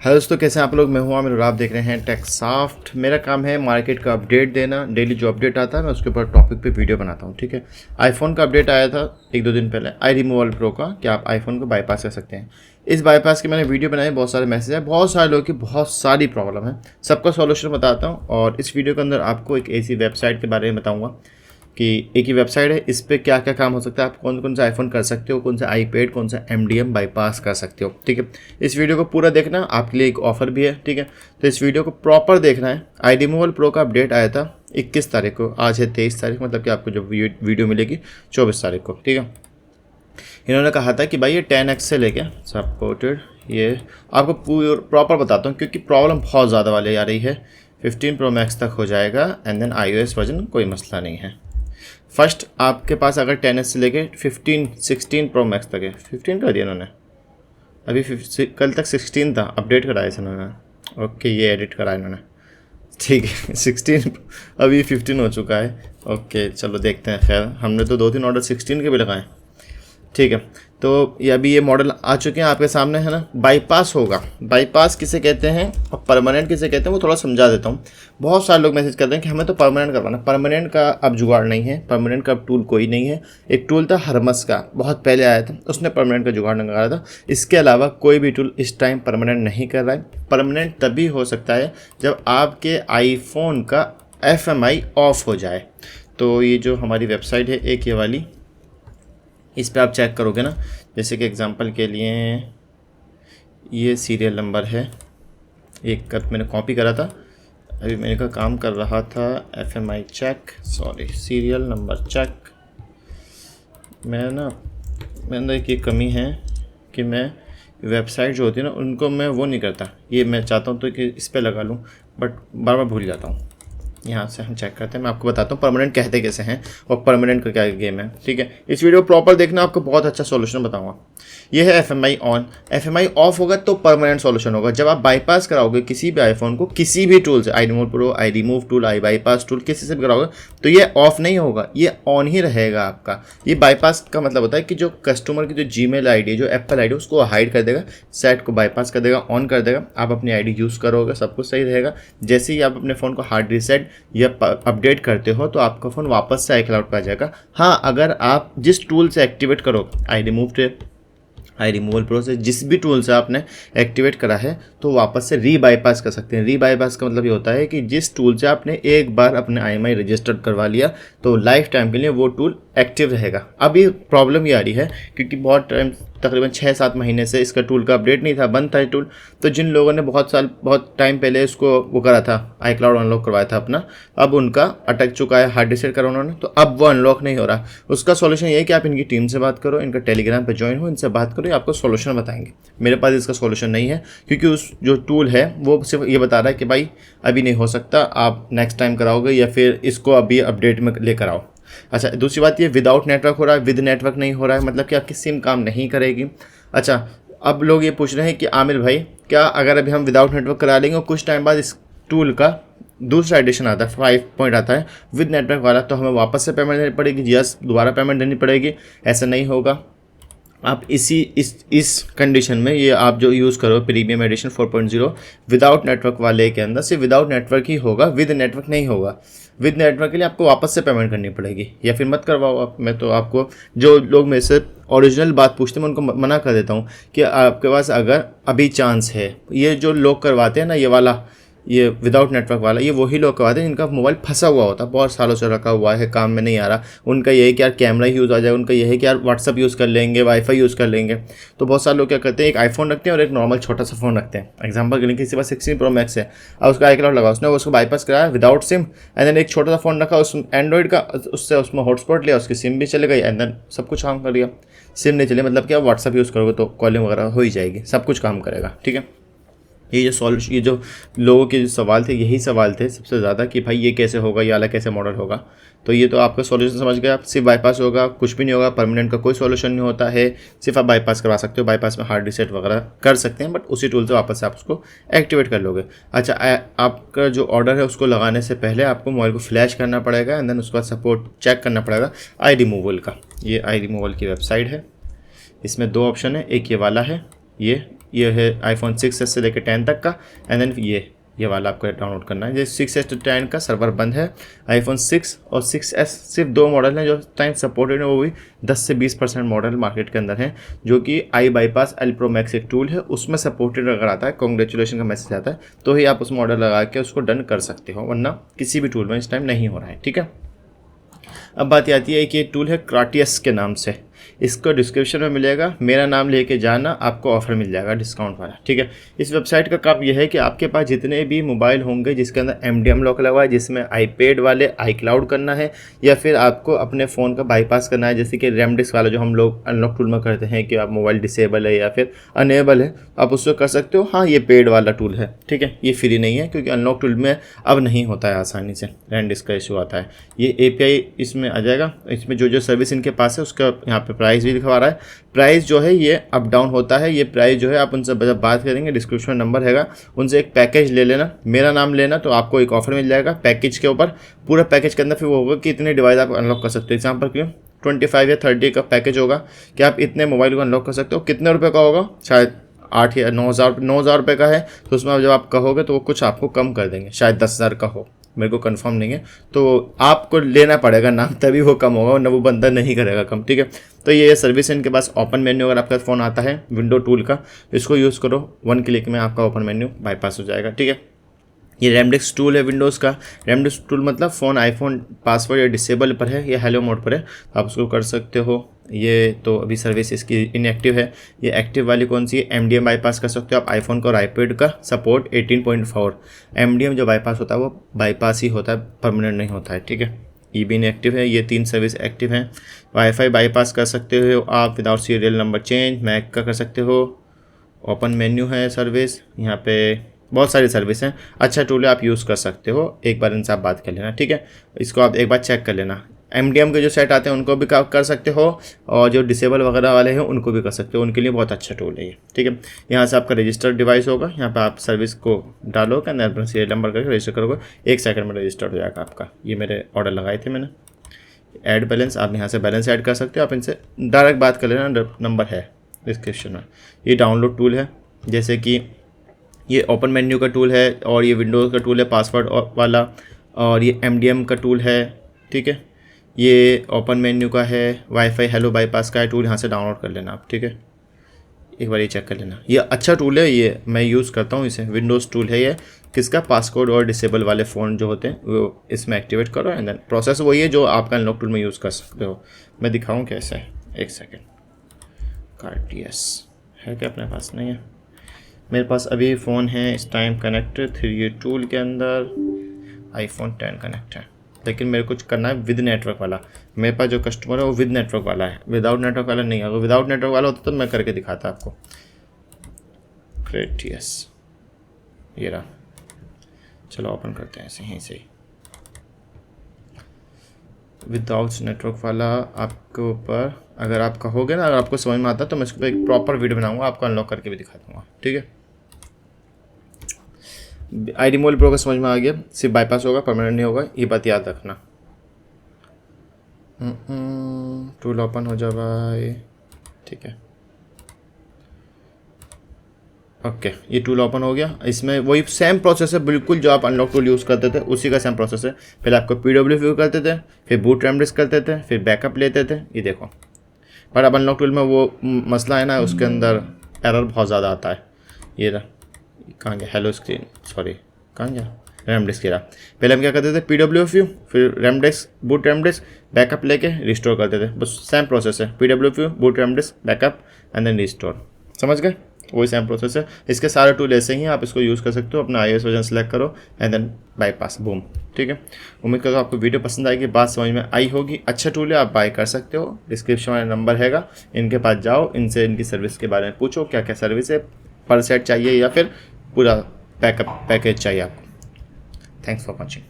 Hello दोस्तों, कैसे हैं आप लोग। मैं हूं आमिर और आप देख रहे हैं टेकसॉफ्ट। मेरा काम है मार्केट का अपडेट देना। डेली जो अपडेट आता है मैं उसके ऊपर टॉपिक पे वीडियो बनाता हूं। ठीक है, आईफोन का अपडेट आया था 1-2 दिन पहले, आई रिमूवल प्रो का, कि आप आईफोन को बाईपास कर सकते हैं। इस बाईपास की मैंने वीडियो बनाई, बहुत सारे मैसेज है, बहुत सारे लोगों की बहुत सारी प्रॉब्लम है, सबका सॉल्यूशन बताता हूँ। और इस वीडियो के अंदर आपको एक ऐसी वेबसाइट के बारे में बताऊँगा कि एक ही वेबसाइट है, इस पर क्या क्या काम हो सकता है, आप कौन कौन सा आईफोन कर सकते हो, कौन सा आईपैड, कौन सा एमडीएम बाईपास कर सकते हो। ठीक है, इस वीडियो को पूरा देखना, आपके लिए एक ऑफर भी है। ठीक है, तो इस वीडियो को प्रॉपर देखना है। आई रिमूवल प्रो का अपडेट आया था 21 तारीख को, आज है 23 तारीख, मतलब कि आपको जो वीडियो मिलेगी 24 तारीख को। ठीक है, इन्होंने कहा था कि भाई ये 10x से लेके सपोर्टेड, ये आपको प्रॉपर बताता हूँ क्योंकि प्रॉब्लम बहुत ज़्यादा वाली आ रही है। 15 प्रो मैक्स तक हो जाएगा एंड देन iOS वर्जन कोई मसला नहीं है। फर्स्ट आपके पास अगर 10s से लेके 16 प्रो मैक्स तक है, 15 कर दिया इन्होंने, अभी कल तक 16 था, अपडेट कराया था इन्होंने। ओके, ये एडिट करा इन्होंने, ठीक है। 16 अभी 15 हो चुका है। ओके चलो देखते हैं। खैर हमने तो 2-3 ऑर्डर 16 के भी लगाए। ठीक है, तो ये अभी ये मॉडल आ चुके हैं आपके सामने, है ना। बाईपास होगा, बाईपास किसे कहते हैं और परमानेंट किसे कहते हैं वो थोड़ा समझा देता हूँ। बहुत सारे लोग मैसेज करते हैं कि हमें तो परमानेंट करवाना। परमानेंट का अब जुगाड़ नहीं है, परमानेंट का अब टूल कोई नहीं है। एक टूल था हरमस का, बहुत पहले आया था, उसने परमानेंट का जुगाड़ निकाला था। इसके अलावा कोई भी टूल इस टाइम परमानेंट नहीं कर रहा है। परमानेंट तभी हो सकता है जब आपके आईफोन का FMI ऑफ हो जाए। तो ये जो हमारी वेबसाइट है एक ये वाली, इस पर आप चेक करोगे ना, जैसे कि एग्जांपल के लिए ये सीरियल नंबर है, एक कप मैंने कॉपी करा था, अभी मैंने का काम कर रहा था FMI check, sorry serial number check. मेरे अंदर एक ये कमी है कि मैं वेबसाइट जो होती है ना उनको मैं वो नहीं करता। ये मैं चाहता हूँ तो कि इस पर लगा लूँ, बट बार बार भूल जाता हूँ। यहाँ से हम चेक करते हैं, मैं आपको बताता हूँ परमानेंट कहते कैसे हैं और परमानेंट का क्या गेम है। ठीक है, इस वीडियो प्रॉपर देखना, आपको बहुत अच्छा सॉल्यूशन बताऊंगा। ये है FMI ऑन, FMI ऑफ होगा तो परमानेंट सॉल्यूशन होगा। जब आप बाईपास कराओगे किसी भी आईफोन को, किसी भी टूल से, I remove pro, I remove tool, I bypass tool, किसी से भी कराओगे तो ये ऑफ नहीं होगा, ये ऑन ही रहेगा आपका। ये बाईपास का मतलब होता है कि जो कस्टमर की जो जीमेल आईडी, जो एप्पल आईडी, उसको हाइड कर देगा, सेट को बाईपास कर देगा, ऑन कर देगा। आप अपनी आईडी यूज़ करोगे, सब कुछ सही रहेगा। जैसे ही आप अपने फ़ोन को हार्ड रीसेट या अपडेट करते हो तो आपका फ़ोन वापस से iCloud पे आ जाएगा। हाँ, अगर आप जिस टूल से एक्टिवेट करो, आई रिमूवल प्रो से जिस भी टूल से आपने एक्टिवेट करा है तो वापस से री बाईपास कर सकते हैं। री बाईपास का मतलब ये होता है कि जिस टूल से आपने एक बार अपने IMI रजिस्टर्ड करवा लिया तो लाइफ टाइम के लिए वो टूल एक्टिव रहेगा। अब ये प्रॉब्लम ये आ रही है क्योंकि बहुत टाइम, तकरीबन 6-7 महीने से इसका टूल का अपडेट नहीं था, बंद था टूल। तो जिन लोगों ने बहुत टाइम पहले इसको वो करा था, iCloud अनलॉक करवाया था अपना, अब उनका अटक चुका है, हार्ड रीसेट करा उन्होंने, तो अब वो अनलॉक नहीं हो रहा। उसका सॉल्यूशन ये है कि आप इनकी टीम से बात करो, इनका टेलीग्राम पे ज्वाइन हो, इनसे बात करो, आपको सॉल्यूशन बताएंगे। मेरे पास इसका सॉल्यूशन नहीं है क्योंकि उस जो टूल है वो सिर्फ ये बता रहा है कि भाई अभी नहीं हो सकता, आप नेक्स्ट टाइम कराओगे या फिर इसको अभी अपडेट में लेकर आओ। अच्छा, दूसरी बात ये विदाउट नेटवर्क हो रहा है, विद नेटवर्क नहीं हो रहा है, मतलब कि आपकी सिम काम नहीं करेगी। अच्छा, अब लोग ये पूछ रहे हैं कि आमिर भाई क्या अगर अभी हम विदाउट नेटवर्क करा लेंगे और कुछ टाइम बाद इस टूल का दूसरा एडिशन आता है, 5 पॉइंट आता है विद नेटवर्क वाला, तो हमें वापस से पेमेंट देनी पड़ेगी? यस, दोबारा पेमेंट देनी पड़ेगी। ऐसा नहीं होगा। आप इस कंडीशन में ये आप जो यूज़ करो प्रीमियम एडिशन 4.0 विदाउट नेटवर्क वाले के अंदर सिर्फ विदाउट नेटवर्क ही होगा, विद नेटवर्क नहीं होगा। विद नेटवर्क के लिए आपको वापस से पेमेंट करनी पड़ेगी या फिर मत करवाओ आप। मैं तो आपको, जो लोग मेरे से ओरिजिनल बात पूछते हैं मैं उनको मना कर देता हूँ कि आपके पास अगर अभी चांस है, ये जो लोग करवाते हैं ना ये वाला, ये विदाउट नेटवर्क वाला, ये वही लोग करवाते हैं जिनका मोबाइल फंसा हुआ होता है, बहुत सालों से रखा हुआ है, काम में नहीं आ रहा। उनका यही कि यार कैमरा यूज़ आ जाए, उनका यही कि यार व्हाट्सअप यूज़ कर लेंगे, वाईफाई यूज़ कर लेंगे। तो बहुत सारे लोग क्या करते हैं, एक आईफोन रखते हैं और एक नॉर्मल छोटा सा फ़ोन रखते हैं। एग्जाम्पल के लिए किसी पास 16 प्रो मैक्स है, अब उसका iCloud लगा, उसने उसको बाईपास कराया विदाउट सिम, एंड देन एक छोटा सा फ़ोन रखा उस एंड्रॉइड का, उससे उसमें हॉटस्पॉट लिया, उसकी सिम भी चले गई, एंड देन सब कुछ काम कर लिया। सिम नहीं चले मतलब क्या, व्हाट्सअप यूज़ करोगे तो कॉलिंग वगैरह हो ही जाएगी, सब कुछ काम करेगा। ठीक है, ये जो लोगों के जो सवाल थे, यही सवाल थे सबसे ज़्यादा कि भाई ये कैसे होगा, ये वाला कैसे मॉडल होगा। तो ये तो आपका सॉल्यूशन समझ गए आप, सिर्फ बाईपास होगा, कुछ भी नहीं होगा। परमानेंट का कोई सॉल्यूशन नहीं होता है, सिर्फ आप बाईपास करवा सकते हो। बाईपास में हार्ड रीसेट वगैरह कर सकते हैं, बट उसी टूल से वापस से आप उसको एक्टिवेट कर लोगे। अच्छा, आपका जो ऑर्डर है उसको लगाने से पहले आपको मोबाइल को फ्लैश करना पड़ेगा एंड देन उसके बाद सपोर्ट चेक करना पड़ेगा आई रिमूवल का। ये आई रिमूवल की वेबसाइट है, इसमें 2 ऑप्शन है, एक ये वाला है, ये ये है iPhone 6s से लेकर 10 तक का, एंड देन ये वाला आपको डाउनलोड करना है। जैसे 6s to 10 का सर्वर बंद है, iPhone 6 और 6s सिर्फ 2 मॉडल हैं जो टाइम सपोर्टेड है, वो भी 10 से 20% मॉडल मार्केट के अंदर हैं, जो कि आई बाईपास एल प्रो मैक्स एक टूल है, उसमें सपोर्टेड अगर आता है, कॉन्ग्रेचुलेशन का मैसेज आता है, तो ही आप उस मॉडल लगा के उसको डन कर सकते हो, वरना किसी भी टूल में इस टाइम नहीं हो रहा है। ठीक है, अब बात आती है कि ये टूल है क्राटियस के नाम से, इसको डिस्क्रिप्शन में मिलेगा, मेरा नाम लेके जाना, आपको ऑफर मिल जाएगा डिस्काउंट वाला। ठीक है, इस वेबसाइट का काम यह है कि आपके पास जितने भी मोबाइल होंगे जिसके अंदर MDM लॉक लगा है, जिसमें आईपैड वाले iCloud करना है, या फिर आपको अपने फ़ोन का बाईपास करना है, जैसे कि रैम डिस्क वाला जो हम लोग अनलॉक टूल में करते हैं कि आप मोबाइल डिसेबल है या फिर अनेबल है, आप उसको कर सकते हो। हाँ, ये पेड वाला टूल है। ठीक है, ये फ्री नहीं है, क्योंकि अनलॉक टूल में अब नहीं होता है आसानी से, रैम डिस्क का इशू आता है। ये API इसमें आ जाएगा, इसमें जो सर्विस इनके पास है उसका यहाँ पे प्राइस भी दिखा रहा है। प्राइस जो है ये अप डाउन होता है, ये प्राइस जो है आप उनसे जब बात करेंगे, डिस्क्रिप्शन नंबर हैगा, उनसे एक पैकेज ले लेना, मेरा नाम लेना, तो आपको एक ऑफर मिल जाएगा पैकेज के ऊपर। पूरा पैकेज के अंदर फिर वो होगा कि इतने डिवाइस आप अनलॉक कर सकते हो। एग्जाम्पल क्यों 25 या 30 का पैकेज होगा कि आप इतने मोबाइल को अनलॉक कर सकते हो। कितने रुपये का होगा, शायद 8 या 9,000 रुपये का है, तो उसमें जब आप कहोगे तो वो कुछ आपको कम कर देंगे, शायद 10,000 का हो, मेरे को कंफर्म नहीं है, तो आपको लेना पड़ेगा नाम, तभी वो कम होगा, वरना वो बंदा नहीं करेगा कम। ठीक है, तो ये सर्विस है इनके पास। ओपन मेन्यू अगर आपका फ़ोन आता है विंडो टूल का, इसको यूज़ करो, 1 क्लिक में आपका ओपन मेन्यू बाईपास हो जाएगा। ठीक है, ये रैमडिस्क टूल है विंडोज़ का। रैमडिस्क टूल मतलब फ़ोन आईफोन पासवर्ड या डिसेबल पर है या हेलो मोड पर है, आप उसको कर सकते हो। ये तो अभी सर्विस इसकी इनएक्टिव है। ये एक्टिव वाली कौन सी है, MDM बाईपास कर सकते हो आप आईफोन का और आईपैड का सपोर्ट 18.4। MDM जो बाईपास होता है वो बाईपास ही होता है, परमानेंट नहीं होता है। ठीक है, ये भी इनएक्टिव है। ये 3 सर्विस एक्टिव हैं। वाईफाई बाईपास कर सकते हो आप without serial number change, Mac का कर सकते हो। ओपन मेन्यू है सर्विस, यहाँ पे बहुत सारी सर्विस हैं। अच्छा टूल है, आप यूज़ कर सकते हो, एक बार इनसे आप बात कर लेना। ठीक है, इसको आप एक बार चेक कर लेना। MDM के जो सेट आते हैं उनको भी कर सकते हो, और जो डिसेबल वगैरह वाले हैं उनको भी कर सकते हो, उनके लिए बहुत अच्छा टूल है ये। ठीक है, यहाँ से आपका रजिस्टर्ड डिवाइस होगा, यहाँ पे आप सर्विस को डालोगे, अपना सीरियल नंबर करके रजिस्टर करोगे, 1 सेकंड में रजिस्टर हो जाएगा आपका। ये मेरे ऑर्डर लगाए थे मैंने। ऐड बैलेंस, आप यहाँ से बैलेंस ऐड कर सकते हो, आप इनसे डायरेक्ट बात कर लेना, नंबर है डिस्क्रिप्शन में। ये डाउनलोड टूल है, जैसे कि ये ओपन मेन्यू का टूल है, और ये विंडोज़ का टूल है पासवर्ड वाला, और ये MDM का टूल है। ठीक है, ये ओपन मेन्यू का है, वाईफाई हेलो बाईपास का है टूल, यहाँ से डाउनलोड कर लेना आप। ठीक है, एक बार ये चेक कर लेना, ये अच्छा टूल है, ये मैं यूज़ करता हूँ इसे। विंडोज़ टूल है ये, किसका, पासकोड और डिसेबल वाले फ़ोन जो होते हैं वो इसमें एक्टिवेट करो, एंड देन प्रोसेस वही है जो आपका अनलॉक टूल में यूज़ कर सकते हो। मैं दिखाऊँ कैसे है, 1 सेकेंड। कार्टियस है क्या अपने पास? नहीं है मेरे पास अभी। फ़ोन है इस टाइम कनेक्टेड 3G टूल के अंदर, iPhone 10 कनेक्ट है, लेकिन मेरे कुछ करना है विद नेटवर्क वाला। मेरे पास जो कस्टमर है वो विद नेटवर्क वाला है, विदाउट नेटवर्क वाला नहीं है। अगर विदाउट नेटवर्क वाला होता तो मैं करके दिखाता आपको। क्रेटियस, ये रहा, चलो ओपन करते हैं ऐसे यहीं से ही। विदाउट नेटवर्क वाला आपके ऊपर अगर आप कहोगे ना, अगर आपको समझ में आता है तो मैं इसके ऊपर एक प्रॉपर वीडियो बनाऊंगा, आपको अनलॉक करके भी दिखा दूँगा। ठीक है, ID मोबाइल प्रो का समझ में आ गया, सिर्फ बाईपास होगा, परमानेंट नहीं होगा, ये बात याद रखना। टूल ओपन हो जा भाई। ठीक है, ओके, ये टूल ओपन हो गया। इसमें वही सेम प्रोसेस है बिल्कुल जो आप अनलॉक टूल यूज़ करते थे, उसी का सेम प्रोसेस है। पहले आपको PWV करते थे, फिर बूट रैम डिस्क करते थे, फिर बैकअप लेते थे, ये देखो। पर अब अनलॉक टूल में वो मसला है ना, उसके अंदर एरर बहुत ज़्यादा आता है। ये रहा, कहाँ गया, हेलो स्क्रीन, सॉरी कहाँ गया, रैम डिस्क रहा। पहले हम क्या करते थे, PWV, फिर RAM disk, boot RAM disk, backup लेके रिस्टोर करते थे, बस सेम प्रोसेस है। PWV, boot RAM disk, backup and then restore, समझ गए? वही सेम प्रोसेस है। इसके सारे टूल ऐसे ही हैं, आप इसको यूज़ कर सकते हो। अपना iOS वर्जन सेलेक्ट करो एंड देन बाईपास, बूम। ठीक है, उम्मीद करता हूँ आपको वीडियो पसंद आएगी, बात समझ में आई होगी। अच्छा टूल है, आप बाय कर सकते हो, डिस्क्रिप्शन में नंबर हैगा, इनके पास जाओ, इनसे इनकी सर्विस के बारे में पूछो, क्या क्या सर्विस है, पर सेट चाहिए या फिर पूरा पैकेज चाहिए आपको। Thanks for watching.